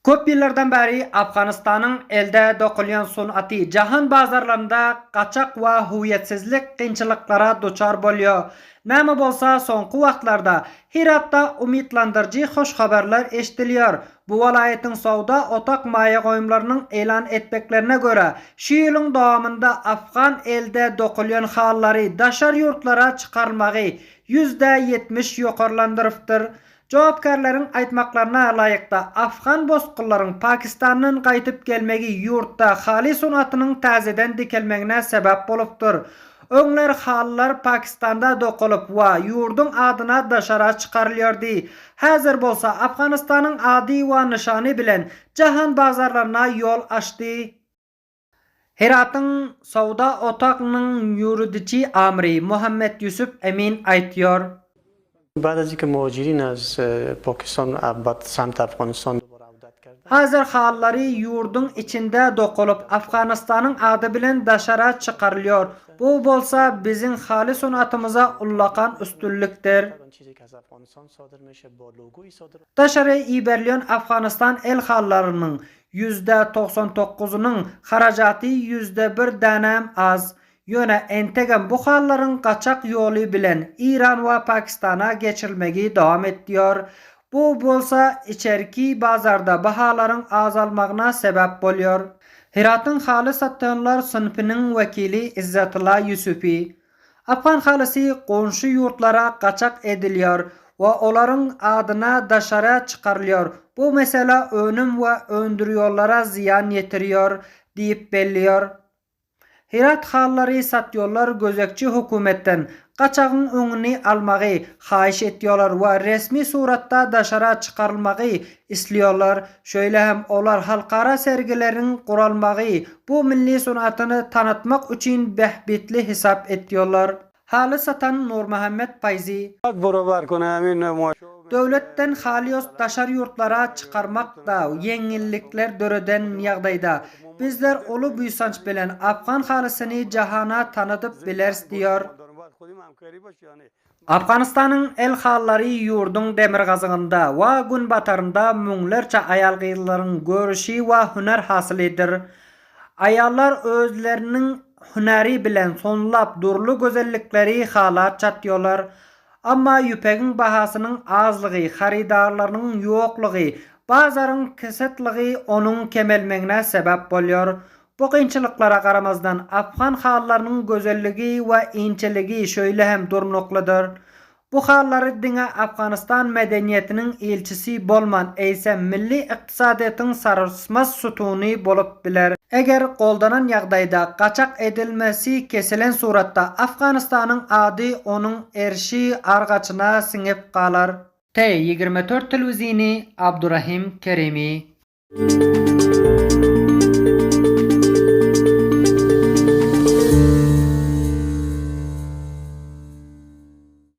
Köp yıllardan beri Afganistan'ın elde dokulan sunati jahan bazarlarında kaçak ve huviyetsizlik kıyınçılıklara duçar bolıyor. Näme bolsa soňky wagtlarda Hiratda umidlandırıcı hoş haberler eşdiliyor. Bu walayetin sowda otak maýa goýumlarynyň elan etmeklerine göre şu ýylyň dowamında Afgan elde dokulan hallary daşar ýurtlara çykarylmagy %70 ýokarlandyrypdyr. Jogapkarlaryň aýtmaklaryna laýykda Afgan bozgullaryň Pakistandan gaýtyp gelmegi ýurtda haly sunatynyň täzeden dikelmegine sebäp bolupdyr. Öňler hallar Pakistanda dokulyp we ýurdun adyna daşara çykarylýardy. Häzir bolsa Afganistanyň ady we nyşany bilen jahan bazarlaryna ýol açdy. Heratyň sowda otagynyň ýuridiçi amiri Muhammed Yusuf Emin aýtýar. بعد از اینکه مهاجرین از پاکستان به سمت افغانستان دوباره عودت کردند. Hazır hallary ýurdun içinde dokulyp Afganistanyň ady bilen daşara çykarylýar. Bu bolsa biziň haly sunatymyza ullakan üstünlikdir. Daşara iberliýän Afganistan el hallarynyň %99'unyň harajaty %1 danam az. Ýöne entegen bu hallaryň gaçak ýoly bilen İran we Pakistana geçirilmegi dowam etýär. Bu bolsa içerki bazarda bahalaryň azalmagyna sebäp bolýar. Heratyň haly satýanlar synpynyň wekili Izzatullah Yusufi Afgan halysy goňşy ýurtlara gaçak edilýär we olaryň adyna daşara çykarylýar. Bu mesele önüm we öndürýorlara ziýan ýetirýär diýip bellýär. Herat hallary satýarlar gözekçi hökümetden gaçagyň öňüni almagy haýyş etýärler we resmi suratda daşara çykarylmagy isleýärler. Şöyle hem olar halkara sergileriň guralmagy bu milli sunatyny tanıtmak üçin behbetli hesap etýärler. Haly satan Nur Muhammed Fayzi Döwletden halyos daşar ýurtlara çykarmak da ýeňillikler döreden ýagdaýda bizler ulu büýsanç bilen Afgan halysyny jahana tanıdyp bilers diýär. Afganistanyň el hallary ýurdun demirgazygynda we gün batarynda müňlerçe aýal gyýlaryň görüşi we hüner hasylydyr. Aýallar özleriniň hüneri bilen sonlap durly gözellikleri halat çatýarlar. Amma ýüpegiň bahasynyň azlygy, haridarlarynyň ýoklugy, bazaryň kesetligi onuň kemelmegine sebäp bolýar. Bu kynçylyklara garamazdan Afgan hallarynyň gözelligi we inçeligi şöyle hem durnoklydyr. Bu hallary diňe Afganistan medeniýetiniň elçisi bolman eýsem milli ykdysadyýatyň sarsmas sutuny bolup biler. Eger goldanan ýagdaýda gaçak edilmesi kesilen suratda Afganistanyň ady onuň erşi argaçyna siňip galar. T24 telewizyny Abdurrahim Kerimi